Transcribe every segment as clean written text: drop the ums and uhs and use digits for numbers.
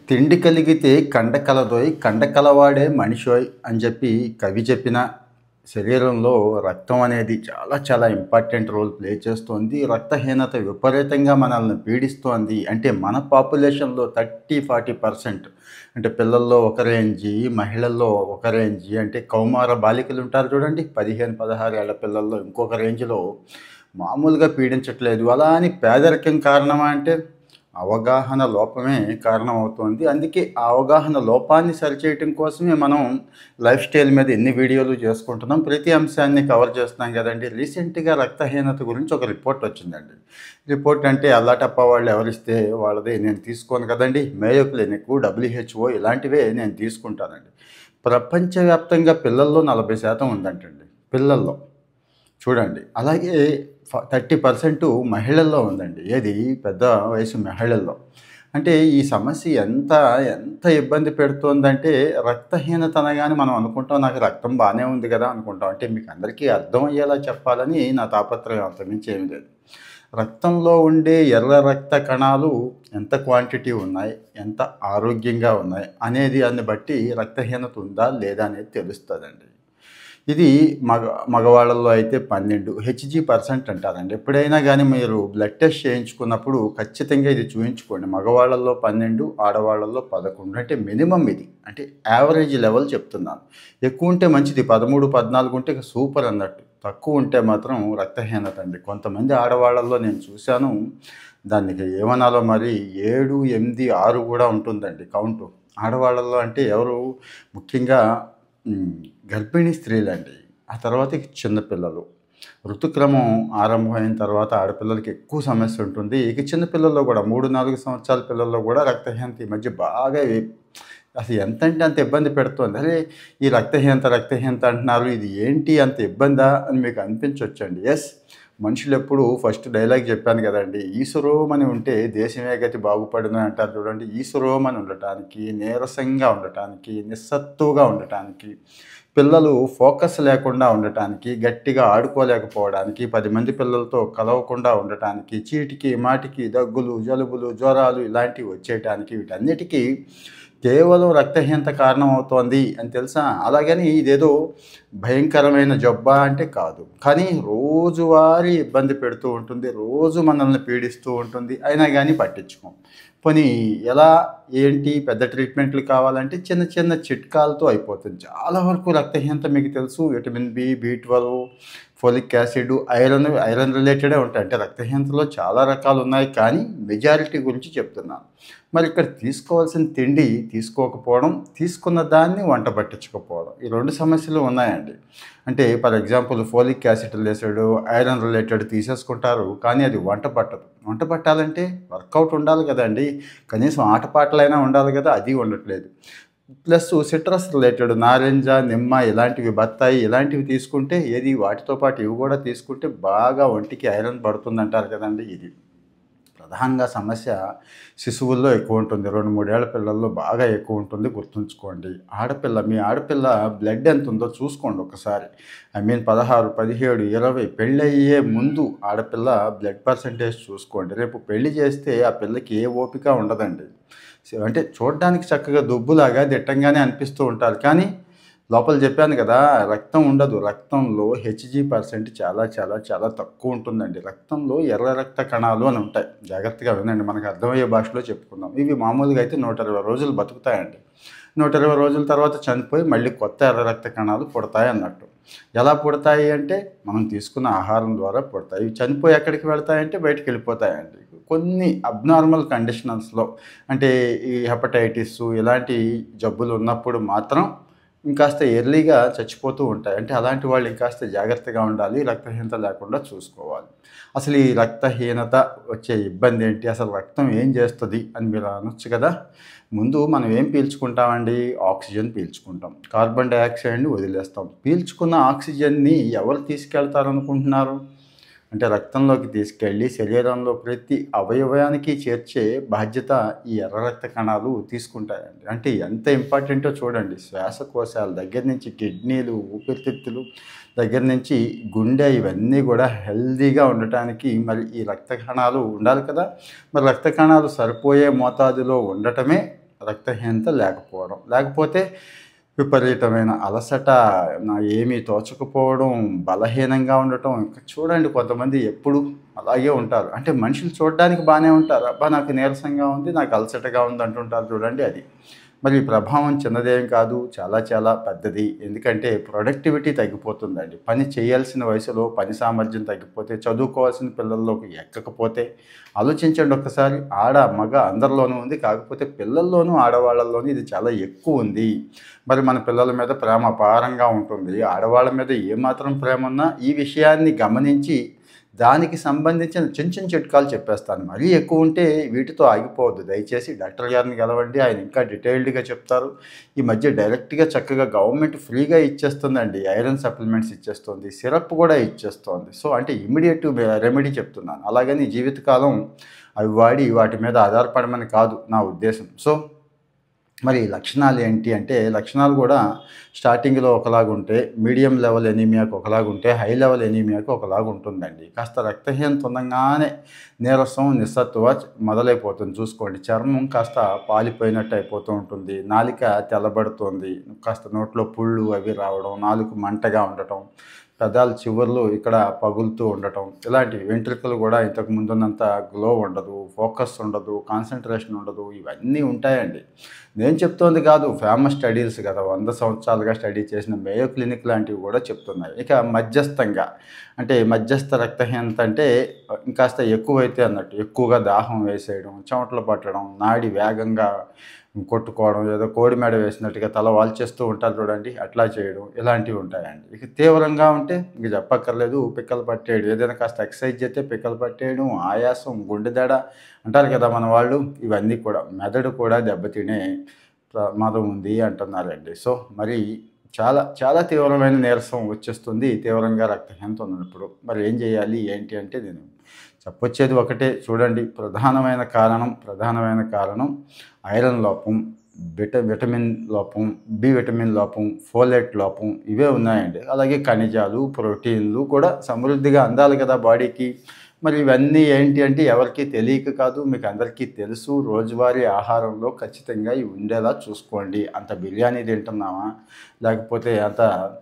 తిండి కలిగితే కండ కలదోయ్ కండ కలవాడే మనిషోయ్ అని చెప్పి కవి చెప్పిన శరీరంలో రక్తం అనేది చాలా చాలా ఇంపార్టెంట్ రోల్ ప్లే చేస్తోంది. రక్తహీనత విపరీతంగా మనల్ని పీడిస్తోంది. అంటే మన పాపులేషన్‌లో 30-40% అంటే పిల్లల్లో ఒక రేంజి, మహిళల్లో ఒక రేంజి, అంటే కౌమార బాలికలు ఉంటారు చూడండి, 15, 16 ఏళ్ల పిల్లల్లో ఇంకొక రేంజ్‌లో మామూలుగా పీడించట్లేదు. అలా అని పేదరికం కారణమా అంటే అవగాహన లోపమే కారణమవుతోంది. అందుకే ఆ అవగాహన లోపాన్ని సరిచేయటం కోసమే మనం లైఫ్ స్టైల్ మీద ఎన్ని వీడియోలు చేసుకుంటున్నాం. ప్రతి అంశాన్ని కవర్ చేస్తున్నాం కదండీ. రీసెంట్‌గా రక్తహీనత గురించి ఒక రిపోర్ట్ వచ్చిందండి. రిపోర్ట్ అంటే అల్లాటప్ప వాళ్ళు ఎవరిస్తే వాళ్ళది నేను తీసుకోను కదండీ. మేయో క్లినిక్, డబ్ల్యూహెచ్ఓ ఇలాంటివే నేను తీసుకుంటానండి. ప్రపంచవ్యాప్తంగా పిల్లల్లో 40% ఉందంటండి. పిల్లల్లో. చూడండి. అలాగే 30% మహిళల్లో ఉందండి. ఏది పెద్ద వయసు మహిళల్లో. అంటే ఈ సమస్య ఎంత ఇబ్బంది పెడుతోందంటే రక్తహీనత అనగానే మనం అనుకుంటాం నాకు రక్తం బానే ఉంది గదా అనుకుంటాం. అంటే మీకు అందరికీ అర్థమయ్యేలా చెప్పాలని నా తాపత్రయం, అంతకుమించి ఏమీ లేదు. రక్తంలో ఉండే ఎర్ర రక్త కణాలు ఎంత క్వాంటిటీ ఉన్నాయి, ఎంత ఆరోగ్యంగా ఉన్నాయి అనేది దాన్ని బట్టి రక్తహీనత ఉందా లేదా అనేది తెలుస్తదండి. ఇది మగవాళ్ళలో అయితే 12 హెచ్‌జీ% అంటారండి. ఎప్పుడైనా గానీ మీరు బ్లడ్ టెస్ట్ చేయించుకున్నప్పుడు ఖచ్చితంగా ఇది చూయించుకోండి. మగవాళ్ళలో 12, ఆడవాళ్ళలో 11 అంటే మినిమమ్ ఇది. అంటే యావరేజ్ లెవెల్ చెప్తున్నాను. ఎక్కువ ఉంటే మంచిది. 13, 14 ఉంటే ఇక సూపర్ అన్నట్టు. తక్కువ ఉంటే మాత్రం రక్తహీనత అండి. కొంతమంది ఆడవాళ్ళలో నేను చూశాను. దానికి ఏమనాలో మరి 7, 8, 6 గూడా ఉంటుందండి కౌంటు. ఆడవాళ్ళలో అంటే ఎవరు ముఖ్యంగా హ్మ్. గర్భిణీ స్త్రీలండి. ఆ తర్వాత ఇక చిన్న పిల్లలు. ఋతుక్రమం ఆరంభమైన తర్వాత ఆడపిల్లలకి ఎక్కువ సమస్య ఉంటుంది. ఇక చిన్న పిల్లల్లో కూడా 3, 4 సంవత్సరాల పిల్లల్లో కూడా రక్తహీనత ఈ మధ్య బాగా అసలు ఎంతంటే అంత ఇబ్బంది పెడుతోంది. అరే! ఈ రక్తహీనత అంటున్నారు. ఇది ఏంటి అంత ఇబ్బందా అని మీకు అనిపించొచ్చండి. యెస్. మనుషులెప్పుడు ఫస్ట్ డైలాగ్ చెప్పాను గదండీ! ఈసురోమని ఉంటే దేశమే గతి బాగుపడును అంటారు చూడండి. ఈసురోమని ఉండటానికి, నీరసంగా ఉండటానికి, నిస్సత్తువగా ఉండటానికి, పిల్లలు ఫోకస్ లేకుండా ఉండటానికి, గట్టిగా ఆడుకోలేకపోవడానికి, 10 మంది పిల్లలతో కలవకుండా ఉండటానికి, చీటికి మాటికి దగ్గులు, జలుబులు, జ్వరాలు ఇలాంటివి వచ్చేయటానికి, వీటన్నిటికీ కేవలం రక్తహీనత కారణమవుతోంది అని తెలుసా? అలాగని ఇదేదో భయంకరమైన జబ్బా అంటే కాదు. కానీ రోజువారీ ఇబ్బంది పెడుతూ ఉంటుంది. రోజు మనల్ని పీడిస్తూ ఉంటుంది. అయినా గానీ పట్టించుకోం. పోనీ ఎలా, ఏంటి పెద్ద ట్రీట్మెంట్లు కావాలంటే చిన్న చిన్న చిట్కాలతో అయిపోతుంది. చాలా వరకు రక్తహీనత మీకు తెలుసు విటమిన్ బి, బి12, ఫోలిక్ యాసిడ్, ఐరన్ రిలేటెడే ఉంటాయి. అంటే రక్తహీనతలో చాలా రకాలున్నాయి. కానీ మెజారిటీ గురించి చెప్తున్నాను. మరి ఇక్కడ తీసుకోవాల్సిన తిండి తీసుకోకపోవడం, తీసుకున్న దాన్ని వంట పట్టించకపోవడం. ఈ 2 సమస్యలు ఉన్నాయండి. అంటే for example folic acid related, iron related తీసేసుకుంటారు. కానీ అది వంట పట్టదు. వంట పట్టాలంటే వర్కౌట్ ఉండాలి కదండీ. కనీసం ఆటపాటలైనా ఉండాలి కదా! అది ఉండట్లేదు. ప్లస్ సిట్రస్ రిలేటెడ్ నారింజ, నిమ్మ ఇలాంటివి, బత్తాయి ఇలాంటివి తీసుకుంటే ఏది వాటితో పాటు ఇవి కూడా తీసుకుంటే బాగా ఒంటికి ఐరన్ పడుతుందంటారు కదండీ. ఇది ప్రధానంగా సమస్య శిశువుల్లో ఎక్కువ ఉంటుంది. 2, 3 ఏళ్ల పిల్లల్లో బాగా ఎక్కువ ఉంటుంది. గుర్తుంచుకోండి. మీ ఆడపిల్ల బ్లడ్ ఎంత ఉందో చూసుకోండి ఒకసారి. 16, 17, 20 పెళ్ళయ్యే ముందు ఆడపిల్ల బ్లడ్ పర్సెంటేజ్ చూసుకోండి. రేపు పెళ్లి చేస్తే ఆ పిల్లకి ఏ ఓపిక ఉండదండి. అంటే చూడడానికి చక్కగా దుబ్బులాగా దిట్టంగానే అనిపిస్తూ ఉంటారు. కానీ లోపల చెప్పాను కదా! రక్తం ఉండదు. రక్తంలో హెచ్‌జీ% చాలా చాలా చాలా తక్కువ ఉంటుందండి. రక్తంలో ఎర్ర రక్త కణాలు అని ఉంటాయి. జాగ్రత్తగా వినండి. మనకు అర్థమయ్యే భాషలో చెప్పుకుందాం. ఇవి మామూలుగా అయితే 120 రోజులు బతుకుతాయండి. 120 రోజుల తర్వాత చనిపోయి మళ్ళీ కొత్త ఎర్ర రక్త కణాలు పుడతాయి అన్నట్టు. ఎలా పుడతాయి అంటే మనం తీసుకున్న ఆహారం ద్వారా పుడతాయి. ఇవి చనిపోయి ఎక్కడికి వెళ్తాయంటే బయటికెళ్ళిపోతాయండి. కొన్ని అబ్నార్మల్ కండిషన్స్‌లో అంటే ఈ హెపటైటిస్ ఇలాంటి జబ్బులు ఉన్నప్పుడు మాత్రం ఇంకాస్త ఎర్లీగా చచ్చిపోతూ ఉంటాయి. అంటే అలాంటి వాళ్ళు ఇంకాస్త జాగ్రత్తగా ఉండాలి. రక్తహీనత లేకుండా చూసుకోవాలి. అసలు ఈ రక్తహీనత వచ్చే ఇబ్బంది ఏంటి? అసలు రక్తం ఏం చేస్తది అని మీరు అనొచ్చు కదా! ముందు మనం ఏం పీల్చుకుంటామండి? ఆక్సిజన్ పీల్చుకుంటాం. కార్బన్ డయాక్సైడ్‌ని వదిలేస్తాం. పీల్చుకున్న ఆక్సిజన్‌ని ఎవరు తీసుకెళ్తారనుకుంటున్నారు? అంటే రక్తంలోకి తీసుకెళ్ళి శరీరంలో ప్రతి అవయవానికి చేర్చే బాధ్యత ఈ ఎర్ర రక్త కణాలు తీసుకుంటాయండి. అంటే ఎంత ఇంపార్టెంటో చూడండి. శ్వాసకోశాల దగ్గర నుంచి కిడ్నీలు, ఊపిరితిత్తులు దగ్గర నుంచి గుండె ఇవన్నీ కూడా హెల్తీగా ఉండటానికి మరి ఈ రక్త కణాలు ఉండాలి కదా! మరి రక్త కణాలు సరిపోయే మోతాదులో ఉండటమే రక్తహీనత లేకపోతే విపరీతమైన అలసట, ఏమీ తోచకపోవడం, బలహీనంగా ఉండటం. ఇంకా చూడండి కొంతమంది ఎప్పుడు అలాగే ఉంటారు. అంటే మనుషులు చూడడానికి బాగానే ఉంటారు. అబ్బా! నాకు నీరసంగా ఉంది, నాకు అలసటగా ఉంది అంటుంటారు చూడండి అది. మరి ఈ ప్రభావం చిన్నదేం కాదు. చాలా చాలా పెద్దది. ఎందుకంటే ప్రొడక్టివిటీ తగ్గిపోతుందండి. పని చేయాల్సిన వయసులో పని సామర్థ్యం తగ్గిపోతే, చదువుకోవాల్సిన పిల్లల్లోకి ఎక్కకపోతే ఆలోచించండి ఒక్కసారి. ఆడ, మగ అందరిలోనూ ఉంది. కాకపోతే పిల్లల్లోనూ, ఆడవాళ్ళలోనూ ఇది చాలా ఎక్కువుంది. మరి మన పిల్లల మీద ప్రేమ అపారంగా ఉంటుంది. ఆడవాళ్ళ మీద ఏమాత్రం ప్రేమున్నా ఈ విషయాన్ని గమనించి దానికి సంబంధించిన చిన్న చిన్న చిట్కాలు చెప్పేస్తాను. మరీ ఎక్కువ ఉంటే వీటితో ఆగిపోవద్దు. దయచేసి డాక్టర్ గారిని కలవండి. ఆయన ఇంకా డీటెయిల్డ్‌గా చెప్తారు. ఈ మధ్య డైరెక్ట్‌గా చక్కగా గవర్నమెంట్ ఫ్రీగా ఇచ్చేస్తుందండి. ఐరన్ సప్లిమెంట్స్ ఇచ్చేస్తుంది. సిరప్ కూడా ఇచ్చేస్తోంది. సో, అంటే ఇమ్మీడియేట్ రెమెడీ చెప్తున్నాను. అలాగని జీవితకాలం అవి వాడి వాటి మీద ఆధారపడమని కాదు నా ఉద్దేశం. సో, మరి లక్షణాలు ఏంటి అంటే, లక్షణాలు కూడా స్టార్టింగ్‌లో ఒకలాగుంటే, మీడియం లెవెల్ ఎనీమియాకి ఒకలాగుంటే, హై లెవెల్ ఎనీమియాకి ఒకలాగుంటుందండి. కాస్త రక్తహీనత ఉండంగానే నీరసం, నిస్సత్తువ మొదలైపోతుంది చూసుకోండి. చర్మం కాస్త పాలిపోయినట్టు అయిపోతూ ఉంటుంది. నాలిక తెల్లబడుతుంది. కాస్త నోట్లో పుళ్ళు అవి రావడం, నాలుక మంటగా ఉండటం, పెదాల చివర్లు ఇక్కడ పగులుతూ ఉండటం, ఇలాంటివి. వెంట్రుకలు కూడా ఇంతకు ముందున్నంత గ్లో ఉండదు, ఫోకస్ ఉండదు, కాన్సంట్రేషన్ ఉండదు. ఇవన్నీ ఉంటాయండి. నేను చెప్తోంది కాదు, ఫేమస్ స్టడీస్ కదా, 100 సంవత్సరాలుగా స్టడీ చేసిన మేయో క్లినిక్ లాంటివి కూడా చెప్తున్నాయి. ఇక మధ్యస్థంగా అంటే మధ్యస్థ రక్తహీనత అంటే ఇంకాస్త ఎక్కువైతే అన్నట్టు, ఎక్కువగా దాహం వేసేయడం, చెమటలు పట్టడం, నాడి వేగంగా కొట్టుకోవడం, ఏదో కోడి మెడ వేసినట్టుగా తల వాల్చేస్తూ ఉంటారు చూడండి, అట్లా చేయడం, ఇలాంటివి ఉంటాయండి. ఇక తీవ్రంగా ఉంటే ఇంక చెప్పక్కర్లేదు, పిక్కలు పట్టేయడం. ఏదైనా కాస్త ఎక్సర్సైజ్ చేస్తే పిక్కలు పట్టేయడం, ఆయాసం, గుండె దడ అంటారు కదా మన వాళ్ళు. ఇవన్నీ కూడా మెదడు కూడా దెబ్బతినే ప్రమాదం ఉంది అంటున్నారండి. సో, మరి చాలా చాలా తీవ్రమైన నీరసం వచ్చేస్తుంది తీవ్రంగా రక్తహీనత ఉన్నప్పుడు. మరి ఏం చేయాలి ఏంటి అంటే, నేను చెప్పొచ్చేది ఒకటే చూడండి. ప్రధానమైన కారణం ఐరన్ లోపం, విటమిన్ లోపం, బి విటమిన్ లోపం, ఫోలేట్ లోపం, ఇవే ఉన్నాయండి. అలాగే ఖనిజాలు, ప్రోటీన్లు కూడా సమృద్ధిగా అందాలి కదా బాడీకి. మరి ఇవన్నీ ఏంటి అంటే ఎవరికీ తెలియక కాదు, మీకు అందరికీ తెలుసు. రోజువారీ ఆహారంలో ఖచ్చితంగా ఇవి ఉండేలా చూసుకోండి. అంత బిర్యానీ తింటున్నామా, లేకపోతే అంత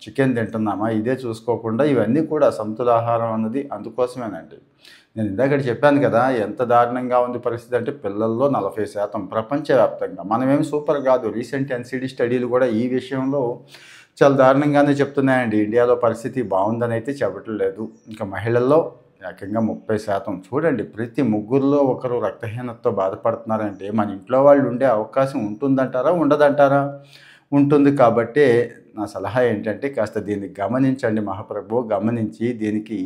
చికెన్ తింటున్నామా, ఇదే చూసుకోకుండా ఇవన్నీ కూడా సమతులాహారం అన్నది అందుకోసమేనండి. నేను ఇందాకడ చెప్పాను కదా, ఎంత దారుణంగా ఉంది పరిస్థితి అంటే, పిల్లల్లో 40% ప్రపంచవ్యాప్తంగా. మనమేమి సూపర్ కాదు. రీసెంట్ ఎన్‌సీడీ స్టడీలు కూడా ఈ విషయంలో చాలా దారుణంగానే చెప్తున్నాయండి. ఇండియాలో పరిస్థితి బాగుందని అయితే చెప్పట్లేదు. ఇంకా మహిళల్లో ఏకంగా 30%. చూడండి, ప్రతి ముగ్గురిలో ఒకరు రక్తహీనతతో బాధపడుతున్నారంటే మన ఇంట్లో వాళ్ళు ఉండే అవకాశం ఉంటుందంటారా, ఉండదంటారా? ఉంటుంది. కాబట్టే నా సలహా ఏంటంటే, కాస్త దీన్ని గమనించండి మహాప్రభు. గమనించి దీనికి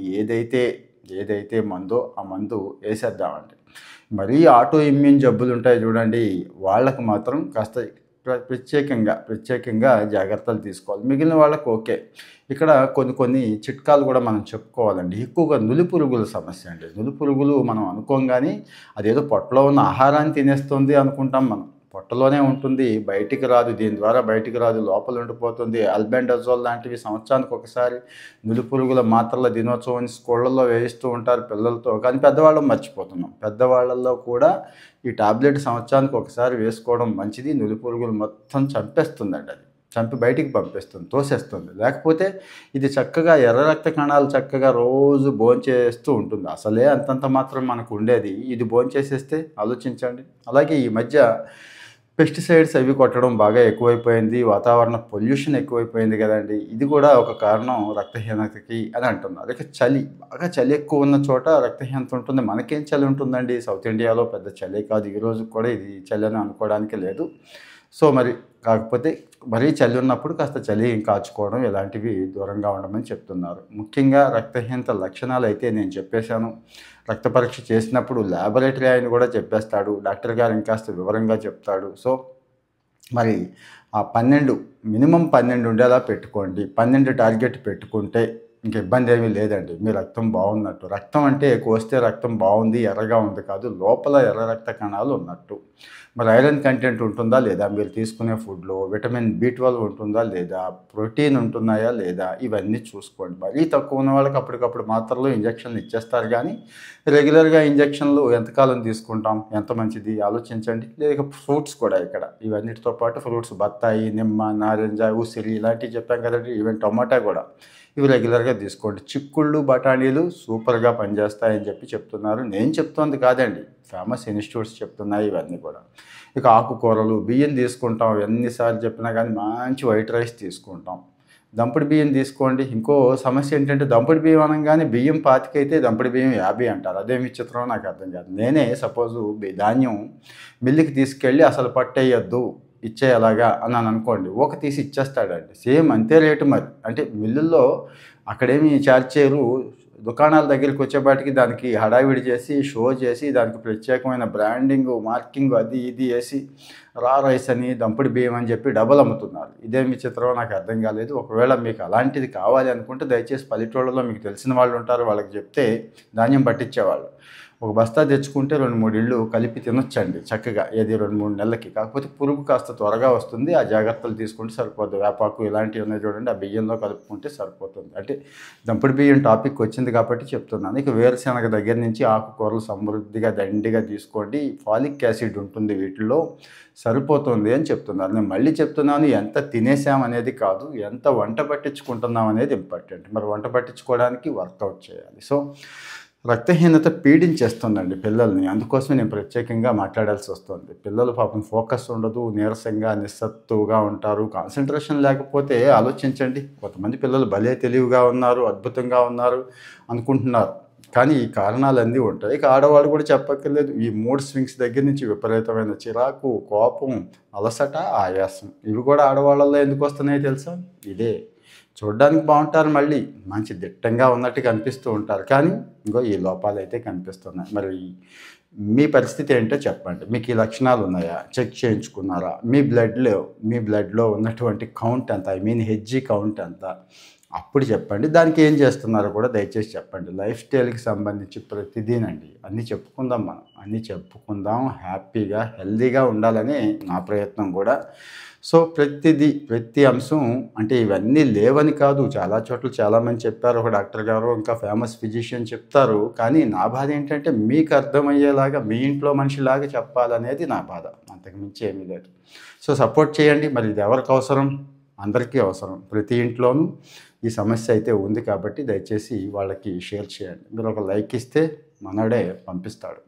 ఏదైతే మందో ఆ మందు వేసేద్దామండి. మరీ ఆటో ఇమ్యూన్ జబ్బులు ఉంటాయి చూడండి, వాళ్ళకు మాత్రం కాస్త ప్రత్యేకంగా జాగ్రత్తలు తీసుకోవాలి. మిగిలిన వాళ్ళకు ఓకే. ఇక్కడ కొన్ని చిట్కాలు కూడా మనం చెప్పుకోవాలండి. ఎక్కువగా నులిపురుగుల సమస్య అండి. నులిపురుగులు మనం అనుకోంగానే అదేదో పొట్టలో ఉన్న ఆహారాన్ని తినేస్తుంది అనుకుంటాం మనం. పొట్టలోనే ఉంటుంది, బయటికి రాదు. దీని ద్వారా బయటికి రాదు, లోపల ఉండిపోతుంది. ఆల్బెండజోల్ లాంటివి సంవత్సరానికి ఒకసారి నులిపురుగుల మాత్రల దినోత్సవం స్కూళ్ళల్లో వేయిస్తూ ఉంటారు పిల్లలతో. కానీ పెద్దవాళ్ళం మర్చిపోతున్నాం. పెద్దవాళ్ళల్లో కూడా ఈ టాబ్లెట్ సంవత్సరానికి ఒకసారి వేసుకోవడం మంచిది. నులిపురుగులు మొత్తం చంపేస్తుందండి అది. చంపి బయటికి పంపేస్తుంది, తోసేస్తుంది. లేకపోతే ఇది చక్కగా ఎర్ర రక్త కణాలు చక్కగా రోజు భోంచేస్తూ ఉంటుంది. అసలే అంతంత మాత్రం మనకు ఉండేది, ఇది భోంచేసేస్తే ఆలోచించండి. అలాగే ఈ మధ్య పెస్టిసైడ్స్ అవి కొట్టడం బాగా ఎక్కువైపోయింది. వాతావరణ పొల్యూషన్ ఎక్కువైపోయింది కదండీ. ఇది కూడా ఒక కారణం రక్తహీనతకి అని అంటున్నారు. ఇక బాగా చలి ఎక్కువ ఉన్న చోట రక్తహీనత ఉంటుంది. మనకేం చలి ఉంటుందండి, సౌత్ ఇండియాలో పెద్ద చలి కాదు. ఈ రోజు కూడా ఇది చలి అని అనుకోవడానికి లేదు. సో, మరి కాకపోతే మరీ చలి ఉన్నప్పుడు కాస్త చలి కాచుకోవడం, ఇలాంటివి దూరంగా ఉండమని చెప్తున్నారు. ముఖ్యంగా రక్తహీనత లక్షణాలు అయితే నేను చెప్పేశాను. రక్త పరీక్ష చేసినప్పుడు ల్యాబొరేటరీ ఆయన కూడా చెప్పేస్తాడు. డాక్టర్ గారు ఇంకాస్త వివరంగా చెప్తాడు. సో, మరి ఆ 12 మినిమమ్ 12 ఉండేలా పెట్టుకోండి. 12 టార్గెట్ పెట్టుకుంటే ఇంక ఇబ్బంది ఏమీ లేదండి. మీ రక్తం బాగున్నట్టు. రక్తం అంటే కోస్తే రక్తం బాగుంది, ఎర్రగా ఉంది కాదు. లోపల ఎర్ర రక్త కణాలు ఉన్నట్టు. మరి ఐరన్ కంటెంట్ ఉంటుందా లేదా? మీరు తీసుకునే ఫుడ్‌లో విటమిన్ బి12 ఉంటుందా లేదా? ప్రోటీన్ ఉంటున్నాయా లేదా? ఇవన్నీ చూసుకోండి. మరీ తక్కువ ఉన్న వాళ్ళకి అప్పటికప్పుడు మాత్రలు, ఇంజెక్షన్‌లు ఇచ్చేస్తారు గానీ, రెగ్యులర్‌గా ఇంజెక్షన్‌లు ఎంతకాలం తీసుకుంటాం? ఎంత మంచిది ఆలోచించండి. లేక ఫ్రూట్స్ కూడా ఇక్కడ. ఇవన్నిటితో పాటు ఫ్రూట్స్ బత్తాయి, నిమ్మ, నారింజ, ఉసిరి ఇలాంటివి చెప్పాం కదండీ! ఈవెన్ టొమాటో కూడా. ఇవి రెగ్యులర్‌గా తీసుకోండి. చిక్కుళ్ళు, బఠానీలు సూపర్‌గా పనిచేస్తాయని చెప్తున్నారు. నేను చెప్తోంది కాదండి. ఫేమస్ ఇన్‌స్టిట్యూట్స్ చెప్తున్నాయి ఇవన్నీ కూడా. ఇక ఆకుకూరలు, బియ్యం తీసుకుంటాం. ఎన్ని సార్లు చెప్పినా కానీ మంచి వైట్ రైస్ తీసుకుంటాం. దంపుడు బియ్యం తీసుకోండి. ఇంకో సమస్య ఏంటంటే దంపుడు బియ్యం అనంగానే బియ్యం 25 అయితే దంపుడు బియ్యం 50 అంటారు. అదేం విచిత్రమో నాకు అర్థం కాదు. నేనే సపోజు ధాన్యం మిల్లుకి తీసుకెళ్ళి అసలు పట్టేయొద్దు ఇచ్చేయలాగా అన్నాను అనుకోండి. ఊక తీసి ఇచ్చేస్తాడండి. సేమ్ అంతే రేటు మరి. అంటే మిల్లుల్లో అక్కడేమి చార్జ్ చేయరు. దుకాణాల దగ్గరికి వచ్చేపాటికి దానికి హడావిడి చేసి, షో చేసి, దానికి ప్రత్యేకమైన బ్రాండింగు, మార్కింగు అది ఇది ఏసి రైస్ అని, దంపుడు బియ్యం అని చెప్పి డబల్ అమ్ముతున్నారు. ఇదేం విచిత్రమో నాకు అర్థం కాలేదు. ఒకవేళ మీకు అలాంటిది కావాలి అనుకుంటే దయచేసి పల్లెటూళ్ళలో మీకు తెలిసిన వాళ్ళు ఉంటారు. వాళ్ళకి చెప్తే ధాన్యం పట్టించేవాళ్ళు. ఒక బస్తా తెచ్చుకుంటే 2, 3 ఇళ్ళు కలిపి తినొచ్చండి చక్కగా. ఏది 2, 3 నెలలకి. కాకపోతే పురుగు కాస్త త్వరగా వస్తుంది. ఆ జాగ్రత్తలు తీసుకుంటే సరిపోద్ది. వేపాకు ఇలాంటివి ఉన్నాయి చూడండి. ఆ బియ్యంలో కలుపుకుంటే సరిపోతుంది. అంటే దంపుడు బియ్యం టాపిక్ వచ్చింది కాబట్టి చెప్తున్నాను. ఇక వేరుశెనగ దగ్గర నుంచి ఆకుకూరలు సమృద్ధిగా దండిగా తీసుకోండి. ఫాలిక్ యాసిడ్ ఉంటుంది వీటిల్లో. సరిపోతుంది అని చెప్తున్నారు. నేను మళ్ళీ చెప్తున్నాను, ఎంత తినేసామనేది కాదు, ఎంత వంట పట్టించుకుంటున్నాం అనేది ఇంపార్టెంట్. మరి వంట పట్టించుకోవడానికి వర్కౌట్ చేయాలి. సో రక్తహీనత పీడించేస్తుందండి పిల్లల్ని. అందుకోసమే నేను ప్రత్యేకంగా మాట్లాడాల్సి వస్తుంది. పిల్లలు పాపం ఫోకస్ ఉండదు, నీరసంగా, నిస్సత్తువుగా ఉంటారు. కాన్సంట్రేషన్ లేకపోతే ఆలోచించండి. కొంతమంది పిల్లలు భలే తెలివిగా ఉన్నారు, అద్భుతంగా ఉన్నారు అనుకుంటున్నారు. కానీ ఈ కారణాలన్నీ ఉంటాయి. ఇక ఆడవాళ్ళు కూడా చెప్పక్కర్లేదు. ఈ మూడ్ స్వింగ్స్ దగ్గర నుంచి విపరీతమైన చిరాకు, కోపం, అలసట, ఆయాసం ఇవి కూడా ఆడవాళ్ళలో ఎందుకు వస్తున్నాయో తెలుసా? ఇదే. చూడ్డానికి బాగుంటారు, మళ్ళీ మంచి దిట్టంగా ఉన్నట్టు కనిపిస్తూ ఉంటారు. కానీ ఇంకో ఈ లోపాలైతే కనిపిస్తున్నాయి. మరి మీ పరిస్థితి ఏంటో చెప్పండి. మీకు ఈ లక్షణాలు ఉన్నాయా? చెక్ చేయించుకున్నారా? మీ బ్లడ్లో ఉన్నటువంటి కౌంట్ ఎంత? ఐ మీన్ హెచ్‌జీ కౌంట్ ఎంత? అప్పుడు చెప్పండి. దానికి ఏం చేస్తున్నారో కూడా దయచేసి చెప్పండి. లైఫ్ స్టైల్‌కి సంబంధించి ప్రతిదీనండి. అన్నీ చెప్పుకుందాం మనం. అన్నీ చెప్పుకుందాం. హ్యాపీగా, హెల్తీగా ఉండాలని నా ప్రయత్నం కూడా. సో ప్రతి అంశం అంటే ఇవన్నీ లేవని కాదు. చాలా చోట్ల చాలామంది చెప్పారు. ఒక డాక్టర్ గారు, ఇంకా ఫేమస్ ఫిజిషియన్ చెప్తారు. కానీ నా బాధ ఏంటంటే మీకు అర్థమయ్యేలాగా, మీ ఇంట్లో మనిషిలాగా చెప్పాలనేది నా బాధ. అంతకు మించి ఏమీ లేదు. సో సపోర్ట్ చేయండి. మరి ఇది ఎవరికి అవసరం? అందరికీ అవసరం. ప్రతి ఇంట్లోనూ ఈ సమస్య అయితే ఉంది కాబట్టి దయచేసి వాళ్ళకి షేర్ చేయండి. మీరు ఒక లైక్ ఇస్తే మనోడే పంపిస్తాడు.